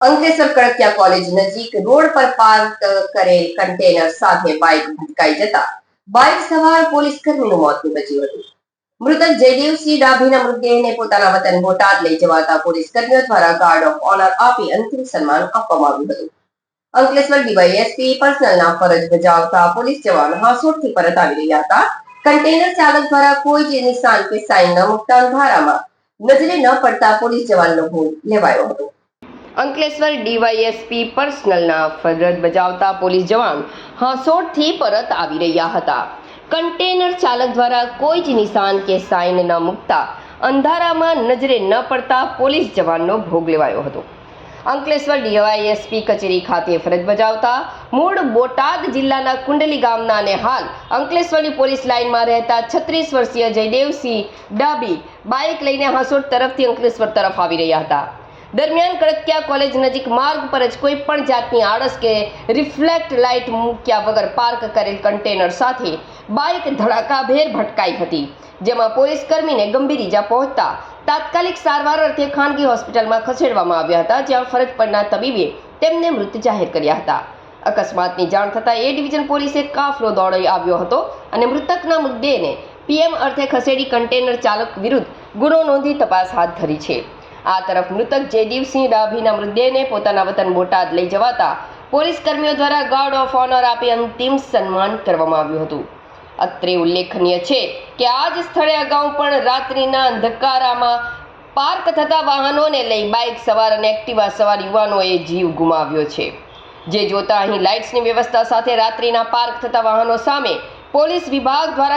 Ankleshwar Kadakia college નજીક road પર park કરેલ કન્ટેનર સાથે બાઇક ભટકાઈ જતા બાઇક સવાર પોલીસ કર્મીનું મોત નીપજ્યું હતું। મૃતક જયદેવસિંહ ડાભીના મૃતદેહને પોતાના વતન બોટાદ લઈ જવાતા પોલીસ કર્મીઓ દ્વારા ગાર્ડ ઓફ ઓનર આપી અંતિમ સન્માન આપવામાં આવ્યું હતું। અંકલેશ્વર ડીવાયએસપી પર્સનલના ફરજ બજાવતા પોલીસ જવાન હાંસોટથી પરત આવી રહ્યા હતા। કન્ટેનર ચાલક દ્વારા કોઈ જ નિશાન કે સાઇન ન મૂકતા અંધારામાં નજરે ન પડતા પોલીસ જવાનનો ભોગ લેવાયો હતો। અંકલેશ્વર ડીવાયએસપી પર્સનલના ફરજ બજાવતા પોલીસ જવાન હાંસોટથી પરત આવી રહ્યા હતા। કન્ટેનર ચાલક દ્વારા કોઈ જ નિશાન કે સાઇન ન મૂકતા અંધારામાં નજરે ન પડતા પોલીસ જવાનનો ભોગ લેવાયો હતો। અંકલેશ્વર ડીવાયએસપી કચેરી ખાતે ફરજ બજાવતા મૂળ બોટાદ જિલ્લાના કુંડલી ગામના અને હાલ અંકલેશ્વરની પોલીસ લાઇનમાં રહેતા 36 વર્ષીય જયદેવસિંહ ડાભી બાઇક લઈને હાંસોટ તરફથી અંકલેશ્વર તરફ આવી રહ્યા હતા। દરમિયાન કડકિયા કોલેજ નજીક માર્ગ પર જ કોઈ પણ જાતની આળસ કે રિફ્લેક્ટ લાઇટ મૂક્યા વગર પાર્ક કરેલ કન્ટેનર સાથે બાઇક ધડાકાભેર ભટકાઈ હતી, જેમાં પોલીસ કર્મીને ગંભીર ઈજા પહોંચતા તાત્કાલિક સારવાર અર્થે ખાનગી હોસ્પિટલમાં ખસેડવામાં આવ્યા હતા, જ્યાં ફરજ પરના તબીબે તેમને મૃત જાહેર કર્યા હતા। અકસ્માતની જાણ થતાં એ ડિવિઝન પોલીસે કાફલો દોડી આવ્યો હતો અને મૃતકના મૃતદેહને પીએમ અર્થે ખસેડી કન્ટેનર ચાલક વિરુદ્ધ ગુનો નોંધી તપાસ હાથ ધરી છે। આ તરફ મૃતક જયદેવસિંહ ડાભીના મૃતદેહને પોતાના વતન બોટાદ લઈ જવાતા પોલીસ કર્મીઓ દ્વારા ગાર્ડ ઓફ ઓનર આપી અંતિમ સન્માન કરવામાં આવ્યું હતું। અત્રે ઉલ્લેખનીય છે કે આ જ સ્થળે અગાઉ પણ રાત્રિના અંધકારામાં પાર્ક થતા વાહનોને લઈ બાઇક સવાર અને એક્ટિવા સવાર યુવાનોએ જીવ ગુમાવ્યો છે, જે જોતા અહીં લાઇટ્સની વ્યવસ્થા સાથે રાત્રિના પાર્ક થતા વાહનો સામે પોલીસ વિભાગ દ્વારા